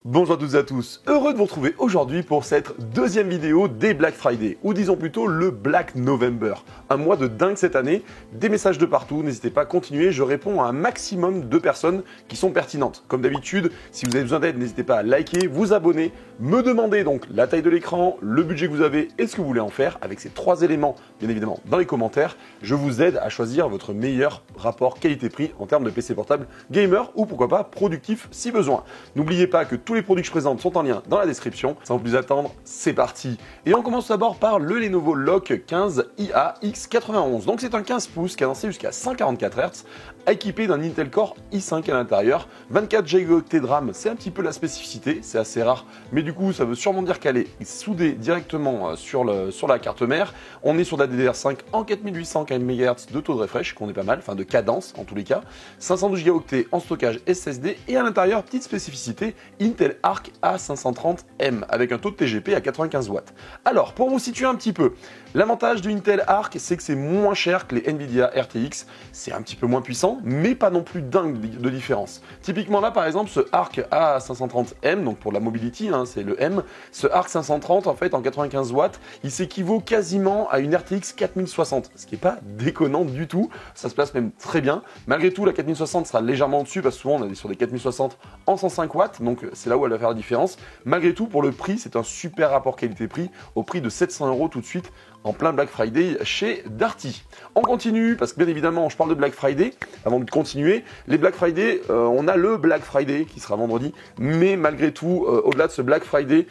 Bonjour à toutes et à tous, heureux de vous retrouver aujourd'hui pour cette deuxième vidéo des Black Friday, ou disons plutôt le Black November. Un mois de dingue cette année, des messages de partout, n'hésitez pas à continuer, je réponds à un maximum de personnes qui sont pertinentes. Comme d'habitude, si vous avez besoin d'aide, n'hésitez pas à liker, vous abonner, me demander donc la taille de l'écran, le budget que vous avez et ce que vous voulez en faire. Avec ces trois éléments, bien évidemment, dans les commentaires, je vous aide à choisir votre meilleur rapport qualité-prix en termes de PC portable gamer ou pourquoi pas productif si besoin. N'oubliez pas que tous les produits que je présente sont en lien dans la description. Sans plus attendre, c'est parti. Et on commence d'abord par le Lenovo Lock 15 IA-X91. Donc c'est un 15 pouces cadencé jusqu'à 144 Hz, équipé d'un Intel Core i5 à l'intérieur. 24 Go de RAM, c'est un petit peu la spécificité, c'est assez rare, mais du coup ça veut sûrement dire qu'elle est soudée directement sur la carte mère. On est sur la DDR5 en 4800 MHz de taux de refresh, qu'on est pas mal, enfin de cadence en tous les cas. 512 Go en stockage SSD et à l'intérieur, petite spécificité, Intel Arc A530M avec un taux de TGP à 95 watts. Alors, pour vous situer un petit peu, l'avantage du Intel Arc, c'est que c'est moins cher que les Nvidia RTX. C'est un petit peu moins puissant, mais pas non plus dingue de différence. Typiquement là, par exemple, ce Arc A530M, donc pour la mobility, hein, c'est le M, ce Arc 530, en fait, en 95 watts, il s'équivaut quasiment à une RTX 4060, ce qui n'est pas déconnant du tout. Ça se place même très bien. Malgré tout, la 4060 sera légèrement au-dessus, parce que souvent, on est sur des 4060 en 105 watts, donc c'est là où elle va faire la différence. Malgré tout, pour le prix, c'est un super rapport qualité-prix au prix de 700 € tout de suite en plein Black Friday chez Darty. On continue, parce que bien évidemment, je parle de Black Friday. Avant de continuer, les Black Friday, on a le Black Friday qui sera vendredi, mais malgré tout, au-delà de ce Black Friday,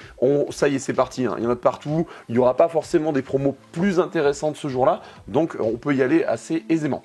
ça y est, c'est parti, hein. Il y en a de partout. Il n'y aura pas forcément des promos plus intéressantes ce jour-là, donc on peut y aller assez aisément.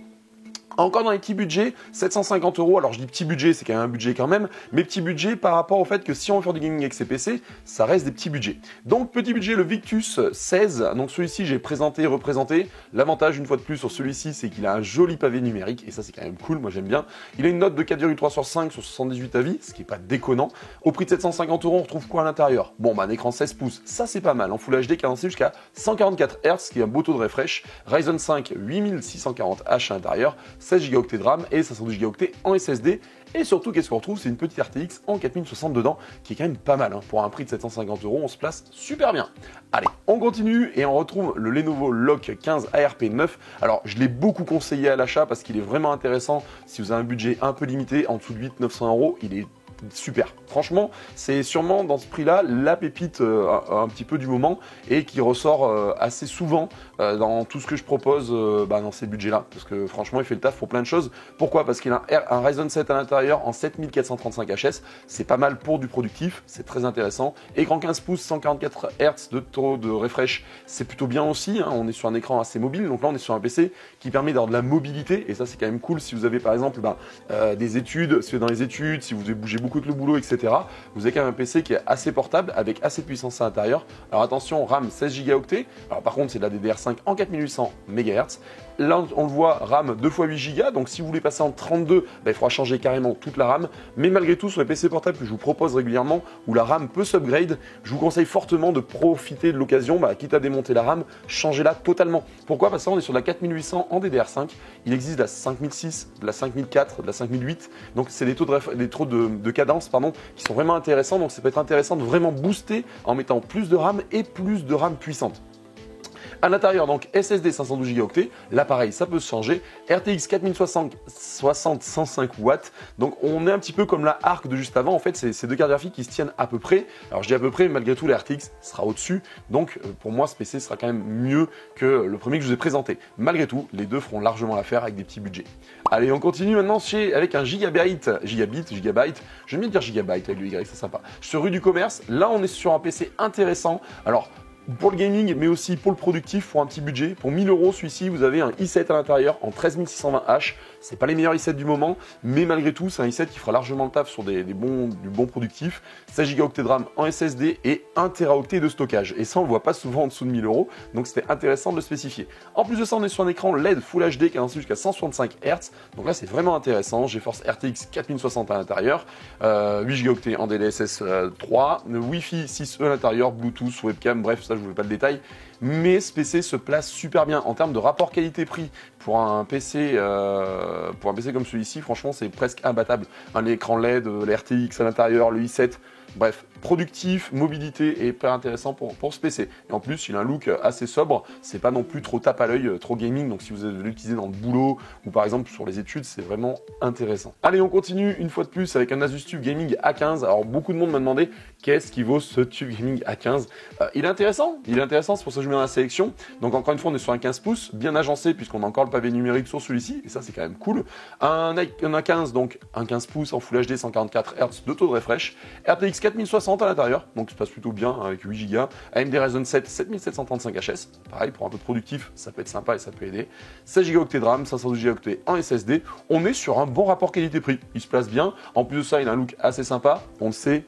Encore dans les petits budgets, 750 €, alors je dis petit budget, c'est quand même un budget quand même, mais petit budget par rapport au fait que si on veut faire du gaming avec ses PC, ça reste des petits budgets. Donc petit budget, le Victus 16, donc celui-ci j'ai présenté, représenté. L'avantage une fois de plus sur celui-ci, c'est qu'il a un joli pavé numérique, et ça c'est quand même cool, moi j'aime bien. Il a une note de 4,3 sur 5 sur 78 avis, ce qui est pas déconnant. Au prix de 750 €, on retrouve quoi à l'intérieur? Bon, bah un écran 16 pouces, ça c'est pas mal, en Full HD cadencé jusqu'à 144 Hz, ce qui est un beau taux de refresh. Ryzen 5 8640H à l'intérieur, 16 Go de RAM et 512 Go en SSD. Et surtout, qu'est-ce qu'on retrouve? C'est une petite RTX en 4060 dedans, qui est quand même pas mal. Hein. Pour un prix de 750 €, on se place super bien. Allez, on continue et on retrouve le Lenovo Lock 15 ARP9. Alors, je l'ai beaucoup conseillé à l'achat parce qu'il est vraiment intéressant. Si vous avez un budget un peu limité, en dessous de 800-900 €, il est super. Franchement, c'est sûrement dans ce prix-là la pépite un petit peu du moment et qui ressort assez souvent dans tout ce que je propose dans ces budgets-là. Parce que franchement, il fait le taf pour plein de choses. Pourquoi? Parce qu'il a un Ryzen 7 à l'intérieur en 7435 HS. C'est pas mal pour du productif, c'est très intéressant. Écran 15 pouces, 144 Hz de taux de refresh, c'est plutôt bien aussi. Hein. On est sur un écran assez mobile, donc là on est sur un PC qui permet d'avoir de la mobilité et ça c'est quand même cool si vous avez par exemple des études, si vous êtes dans les études, si vous devez bouger beaucoup de le boulot, etc. Vous avez quand même un PC qui est assez portable avec assez de puissance à l'intérieur. Alors attention, RAM 16 Go. Alors par contre, c'est de la DDR5 en 4800 MHz. Là, on le voit, RAM 2 x 8 Go. Donc si vous voulez passer en 32, il faudra changer carrément toute la RAM. Mais malgré tout, sur les PC portables que je vous propose régulièrement, où la RAM peut s'upgrade, je vous conseille fortement de profiter de l'occasion, quitte à démonter la RAM, changez-la totalement. Pourquoi? Parce qu'on est sur la 4800 en DDR5. Il existe de la 5006, de la 5004, de la 5008. Donc c'est des taux de cadence qui sont vraiment intéressants. Donc ça peut être intéressant de vraiment booster en mettant plus de RAM et plus de RAM puissante. À l'intérieur, donc SSD 512 Go, là pareil, ça peut se changer. RTX 4060 105 watts. Donc on est un petit peu comme la Arc de juste avant. En fait, c'est deux cartes graphiques qui se tiennent à peu près. Alors je dis à peu près, mais malgré tout, la RTX sera au-dessus. Donc pour moi, ce PC sera quand même mieux que le premier que je vous ai présenté. Malgré tout, les deux feront largement l'affaire avec des petits budgets. Allez, on continue maintenant avec un gigabyte. J'aime bien dire gigabyte avec le Y, c'est sympa. Sur rue du commerce, là on est sur un PC intéressant. Alors, pour le gaming, mais aussi pour le productif, pour un petit budget. Pour 1000 €, celui-ci, vous avez un i7 à l'intérieur en 13620H. C'est pas les meilleurs i7 du moment, mais malgré tout, c'est un i7 qui fera largement le taf sur du bon productif. 16 Go de RAM en SSD et 1 Teraoctet de stockage. Et ça, on le voit pas souvent en dessous de 1000 €, donc c'était intéressant de le spécifier. En plus de ça, on est sur un écran LED Full HD qui est jusqu'à 165 Hz. Donc là, c'est vraiment intéressant. GeForce RTX 4060 à l'intérieur, 8 Go en DLSS 3, Wi-Fi 6E à l'intérieur, Bluetooth, webcam, bref, ça je vous fais pas le détail. Mais ce PC se place super bien en termes de rapport qualité-prix pour un PC comme celui-ci. Franchement, c'est presque imbattable. Un écran LED, l'RTX à l'intérieur, le i7, Bref, productif, mobilité et hyper intéressant pour ce PC. Et en plus, il a un look assez sobre, c'est pas non plus trop tape à l'œil, trop gaming, donc si vous allez l'utiliser dans le boulot ou par exemple sur les études, c'est vraiment intéressant. Allez, on continue une fois de plus avec un Asus TUF Gaming A15. Alors beaucoup de monde m'a demandé qu'est-ce qui vaut ce TUF Gaming A15. Il est intéressant, c'est pour ça que je mets dans la sélection. Donc encore une fois, on est sur un 15 pouces, bien agencé puisqu'on a encore le pavé numérique sur celui-ci, et ça c'est quand même cool. Un A15, donc un 15 pouces en Full HD 144 Hz de taux de refresh, RTX 4060 à l'intérieur, donc ça se passe plutôt bien avec 8 Go, AMD Ryzen 7 7735 HS, pareil pour un peu productif, ça peut être sympa et ça peut aider, 16 Go de RAM, 512 Go en SSD, on est sur un bon rapport qualité-prix, il se place bien, en plus de ça il a un look assez sympa, on le sait.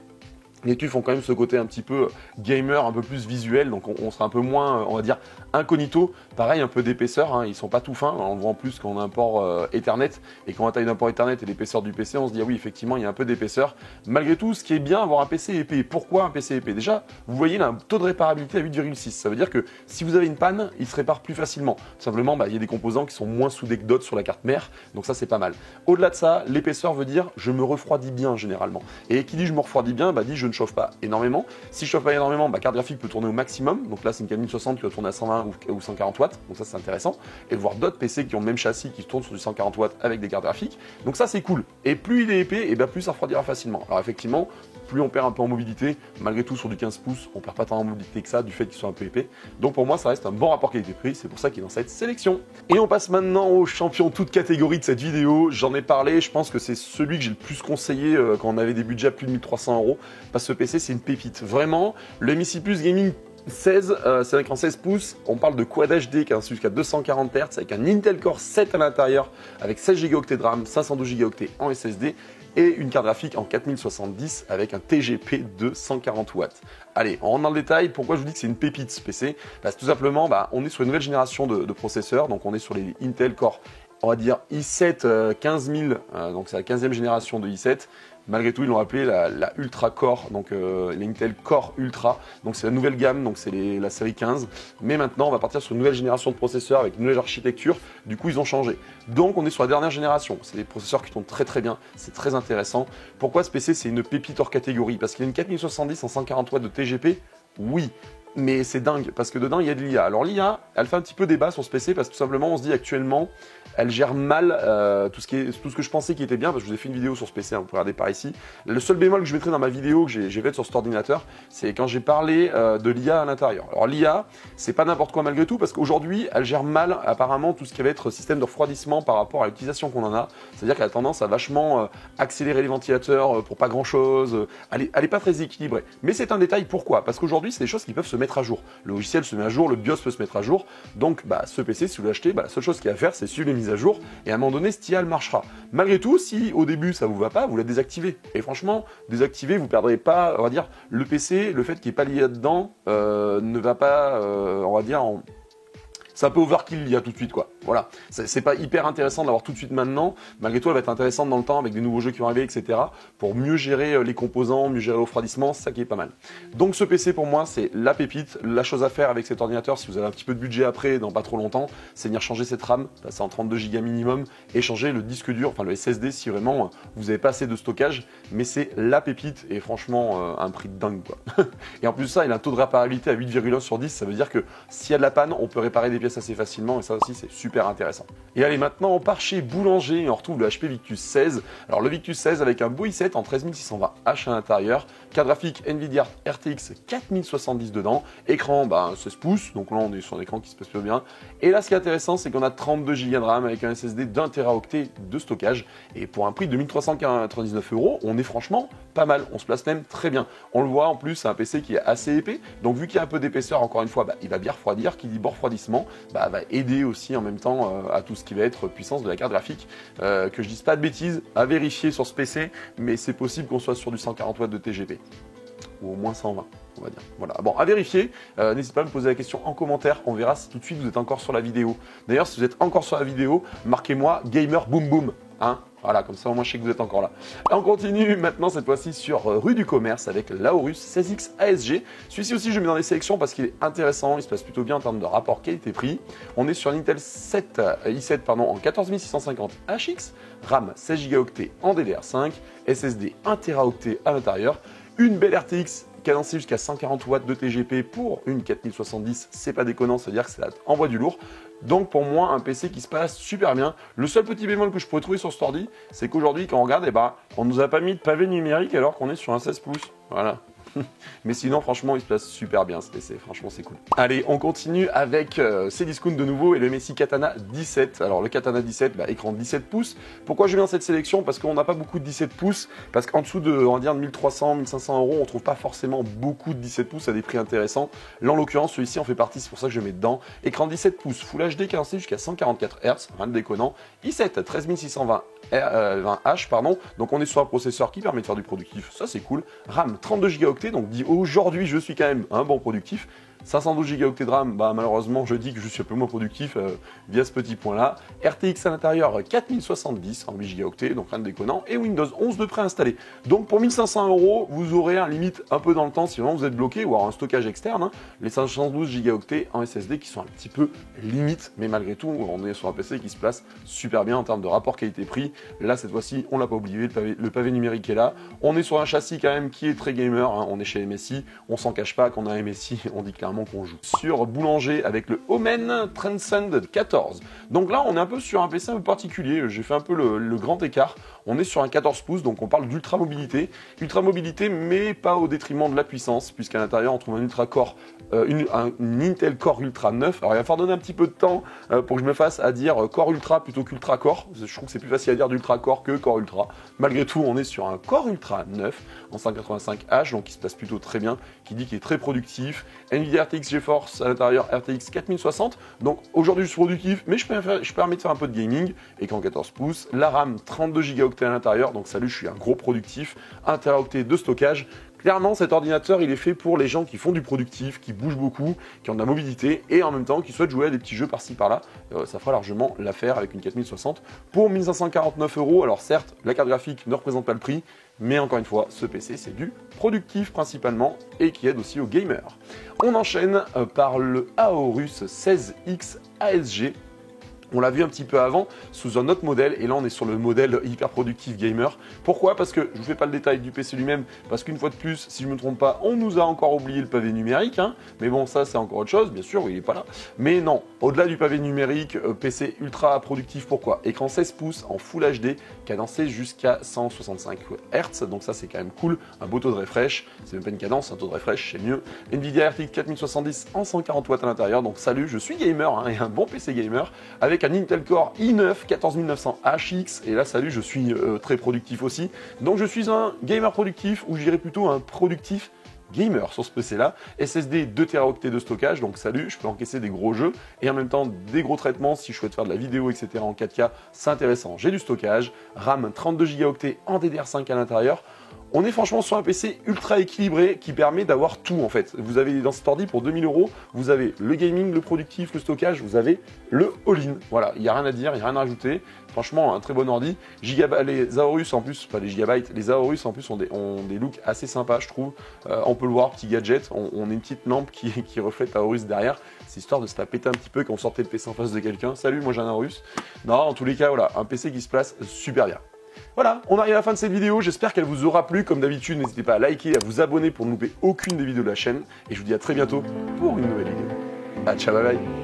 Les TUF ont quand même ce côté un petit peu gamer, un peu plus visuel, donc on sera un peu moins, on va dire, incognito. Pareil, un peu d'épaisseur, hein, ils sont pas tout fins, on le voit en plus quand on a un port Ethernet, et quand on a la taille d'un port Ethernet et l'épaisseur du PC, on se dit ah oui, effectivement, il y a un peu d'épaisseur. Malgré tout, ce qui est bien, avoir un PC épais. Pourquoi un PC épais? Déjà, vous voyez, il a un taux de réparabilité à 8,6. Ça veut dire que si vous avez une panne, il se répare plus facilement. Tout simplement, il y a des composants qui sont moins soudés que d'autres sur la carte mère, donc ça, c'est pas mal. Au-delà de ça, l'épaisseur veut dire je me refroidis bien généralement. Et qui dit je me refroidis bien, dit je ne chauffe pas énormément. Si je chauffe pas énormément, carte graphique peut tourner au maximum. Donc là, c'est une 4060 qui va tourner à 120 ou 140 watts. Donc ça, c'est intéressant. Et voir d'autres PC qui ont le même châssis qui tournent sur du 140 watts avec des cartes graphiques. Donc ça, c'est cool. Et plus il est épais, et plus ça refroidira facilement. Alors effectivement, plus on perd un peu en mobilité. Malgré tout, sur du 15 pouces, on perd pas tant en mobilité que ça du fait qu'il soit un peu épais. Donc pour moi, ça reste un bon rapport qualité-prix. C'est pour ça qu'il est dans cette sélection. Et on passe maintenant au champion toute catégorie de cette vidéo. J'en ai parlé. Je pense que c'est celui que j'ai le plus conseillé quand on avait des budgets à plus de 1300 €. Parce que ce PC, c'est une pépite. Vraiment, le Mi 6 Plus Gaming 16, c'est un écran 16 pouces, on parle de Quad HD qui a un jusqu'à 240 Hz avec un Intel Core 7 à l'intérieur avec 16 Go de RAM, 512 Go en SSD et une carte graphique en 4070 avec un TGP de 140 watts. Allez, on rentre dans le détail. Pourquoi je vous dis que c'est une pépite ce PC? Parce que tout simplement, on est sur une nouvelle génération de processeurs, donc on est sur les Intel Core, on va dire i7 15000, donc c'est la 15e génération de i7. Malgré tout, ils l'ont appelé la Ultra Core, donc l'Intel Core Ultra. Donc c'est la nouvelle gamme, donc c'est la série 15. Mais maintenant, on va partir sur une nouvelle génération de processeurs avec une nouvelle architecture. Du coup, ils ont changé. Donc on est sur la dernière génération. C'est des processeurs qui tournent très très bien. C'est très intéressant. Pourquoi ce PC, c'est une pépite hors catégorie? Parce qu'il y a une 4070 en 140 watts de TGP. Oui. Mais c'est dingue, parce que dedans, il y a de l'IA. Alors l'IA, elle fait un petit peu débat sur ce PC, parce que tout simplement, on se dit actuellement, elle gère mal tout ce que je pensais qui était bien, parce que je vous ai fait une vidéo sur ce PC, vous pouvez regarder par ici. Le seul bémol que je mettrai dans ma vidéo que j'ai faite sur cet ordinateur, c'est quand j'ai parlé de l'IA à l'intérieur. Alors l'IA, c'est pas n'importe quoi malgré tout, parce qu'aujourd'hui, elle gère mal apparemment tout ce qui va être système de refroidissement par rapport à l'utilisation qu'on en a. C'est-à-dire qu'elle a tendance à vachement accélérer les ventilateurs pour pas grand-chose. Elle est pas très équilibrée. Mais c'est un détail, pourquoi? Parce qu'aujourd'hui, c'est des choses qui peuvent se mettre à jour. Le logiciel se met à jour, le BIOS peut se mettre à jour. Donc, ce PC, si vous l'achetez, la seule chose qu'il y a à faire, c'est suivre les mises à jour. Et à un moment donné, cette IA, elle marchera. Malgré tout, si au début, ça vous va pas, vous la désactivez. Et franchement, désactiver, vous perdrez pas, on va dire, le PC, le fait qu'il n'y ait pas l'IA dedans, ne va pas, on va dire, c'est un peu overkill l'IA tout de suite, quoi. Voilà. C'est pas hyper intéressant de l'avoir tout de suite maintenant. Malgré tout, elle va être intéressante dans le temps avec des nouveaux jeux qui vont arriver, etc. Pour mieux gérer les composants, mieux gérer le refroidissement, c'est ça qui est pas mal. Donc ce PC pour moi, c'est la pépite. La chose à faire avec cet ordinateur, si vous avez un petit peu de budget après, dans pas trop longtemps, c'est venir changer cette RAM, passer en 32 Go minimum, et changer le disque dur, enfin le SSD si vraiment vous avez pas assez de stockage. Mais c'est la pépite et franchement un prix de dingue, quoi. Et en plus de ça, il a un taux de réparabilité à 8,1 sur 10. Ça veut dire que s'il y a de la panne, on peut réparer des pièces assez facilement, et ça aussi c'est super intéressant. Et allez, maintenant on part chez Boulanger et on retrouve le HP Victus 16. Alors le Victus 16 avec un beau i7 en 13620H à l'intérieur, carte graphique Nvidia RTX 4070 dedans, écran 16 pouces, donc là on est sur un écran qui se passe plutôt bien. Et là ce qui est intéressant, c'est qu'on a 32 Go de RAM avec un SSD d'1 Teraoctet de stockage, et pour un prix de 1399 €, on est franchement pas mal, on se place même très bien. On le voit en plus, c'est un PC qui est assez épais, donc vu qu'il y a un peu d'épaisseur, encore une fois, il va bien refroidir, qui dit bon refroidissement, va aider aussi en même temps à tout ce qui va être puissance de la carte graphique. Que je dise pas de bêtises, à vérifier sur ce PC, mais c'est possible qu'on soit sur du 140 watts de TGP. Ou au moins 120, on va dire. Voilà. Bon, à vérifier. N'hésitez pas à me poser la question en commentaire. On verra si tout de suite vous êtes encore sur la vidéo. D'ailleurs, si vous êtes encore sur la vidéo, marquez-moi Gamer Boom Boom. Hein, voilà, comme ça au moins je sais que vous êtes encore là. Et on continue maintenant cette fois-ci sur rue du commerce avec l'Aorus 16X ASG. Celui-ci aussi je le mets dans les sélections parce qu'il est intéressant, il se passe plutôt bien en termes de rapport qualité-prix. On est sur l'Intel i7 en 14650 HX, RAM 16 Go en DDR5, SSD 1 Teraoctet à l'intérieur. une belle RTX cadencée jusqu'à 140 watts de TGP pour une 4070, c'est pas déconnant, c'est-à-dire que ça envoie du lourd. Donc pour moi, un PC qui se passe super bien. Le seul petit bémol que je pourrais trouver sur ce ordi, c'est qu'aujourd'hui, quand on regarde, on nous a pas mis de pavé numérique alors qu'on est sur un 16 pouces. Voilà. Mais sinon, franchement, il se place super bien ce PC. Franchement, c'est cool. Allez, on continue avec Cdiscount de nouveau et le MSI Katana 17. Alors, le Katana 17, écran 17 pouces. Pourquoi je viens cette sélection? Parce qu'on n'a pas beaucoup de 17 pouces. Parce qu'en dessous de, on va dire, 1300, 1500 euros, on trouve pas forcément beaucoup de 17 pouces à des prix intéressants. Là, en l'occurrence, celui-ci en fait partie. C'est pour ça que je le mets dedans. Écran 17 pouces, Full HD, cadencé jusqu'à 144 Hz. Rien de déconnant. i7 13620 H, pardon. Donc on est sur un processeur qui permet de faire du productif, ça c'est cool. RAM 32 Go, donc dit aujourd'hui je suis quand même un bon productif. 512 Go de RAM, malheureusement je dis que je suis un peu moins productif via ce petit point là. RTX à l'intérieur 4070 en 8 Go, donc rien de déconnant. Et Windows 11 de préinstallé. Donc pour 1500 euros, vous aurez un limite un peu dans le temps si vraiment vous êtes bloqué ou alors un stockage externe. Les 512 Go en SSD qui sont un petit peu limite, mais malgré tout on est sur un PC qui se place super bien en termes de rapport qualité-prix. Là cette fois-ci on l'a pas oublié, le pavé numérique est là. On est sur un châssis quand même qui est très gamer, hein. On est chez MSI, on s'en cache pas qu'on a MSI, on dit clairement qu'on joue sur boulanger avec le Omen Transcend 14. Donc là on est un peu sur un PC un peu particulier, j'ai fait un peu le grand écart. On est sur un 14 pouces, donc on parle d'ultra mobilité mais pas au détriment de la puissance, puisqu'à l'intérieur on trouve un Ultra Core, une Intel Core Ultra 9. Alors il va falloir donner un petit peu de temps pour que je me fasse à dire Core Ultra plutôt qu'Ultra Core. Je trouve que c'est plus facile à dire d'Ultra Core que Core Ultra. Malgré tout on est sur un Core Ultra 9 en 185H, donc il se passe plutôt très bien, qui dit qu'il est très productif. Nvidia RTX GeForce à l'intérieur, RTX 4060, donc aujourd'hui je suis productif, mais je permets de faire un peu de gaming. Écran 14 pouces, la RAM 32 Go à l'intérieur, donc salut, je suis un gros productif, 1 Teraoctet de stockage. Clairement, cet ordinateur, il est fait pour les gens qui font du productif, qui bougent beaucoup, qui ont de la mobilité et en même temps qui souhaitent jouer à des petits jeux par-ci par-là. Ça fera largement l'affaire avec une 4060 pour 1549 euros. Alors certes, la carte graphique ne représente pas le prix, mais encore une fois, ce PC, c'est du productif principalement et qui aide aussi aux gamers. On enchaîne par le Aorus 16X ASG. On l'a vu un petit peu avant sous un autre modèle et là on est sur le modèle hyper productif gamer. Pourquoi? Parce que je vous fais pas le détail du PC lui-même, parce qu'une fois de plus, si je me trompe pas, on nous a encore oublié le pavé numérique, hein. Mais bon, ça c'est encore autre chose, bien sûr, il est pas là. Mais non, au-delà du pavé numérique, PC ultra productif, pourquoi? Écran 16 pouces en Full HD, cadencé jusqu'à 165 Hz, donc ça c'est quand même cool, un beau taux de refresh, c'est même pas une cadence, un taux de refresh, c'est mieux. Nvidia RTX 4070 en 140 watts à l'intérieur, donc salut, je suis gamer, hein, et un bon PC gamer, avec un Intel Core i9 14900 HX, et là salut, je suis très productif aussi, donc je suis un gamer productif, ou je dirais plutôt un productif gamer sur ce PC là. SSD 2 Teraoctets de stockage, donc salut, je peux encaisser des gros jeux et en même temps des gros traitements si je souhaite faire de la vidéo, etc. en 4K, c'est intéressant. J'ai du stockage, RAM 32 Go en DDR5 à l'intérieur. On est franchement sur un PC ultra équilibré qui permet d'avoir tout en fait. Vous avez dans cet ordi pour 2000 euros, vous avez le gaming, le productif, le stockage, vous avez le all-in. Voilà, il n'y a rien à dire, il n'y a rien à rajouter. Franchement, un très bon ordi. Les Aorus en plus, pas les gigabytes, les Aorus en plus ont des looks assez sympas, je trouve. On peut le voir, petit gadget, on a une petite lampe qui reflète Aorus derrière. C'est histoire de se la péter un petit peu quand on sortait le PC en face de quelqu'un. Salut, moi j'ai un Aorus. Non, en tous les cas, voilà, un PC qui se place super bien. Voilà, on arrive à la fin de cette vidéo, j'espère qu'elle vous aura plu. Comme d'habitude, n'hésitez pas à liker, à vous abonner pour ne louper aucune des vidéos de la chaîne. Et je vous dis à très bientôt pour une nouvelle vidéo. Ah, ciao, bye bye.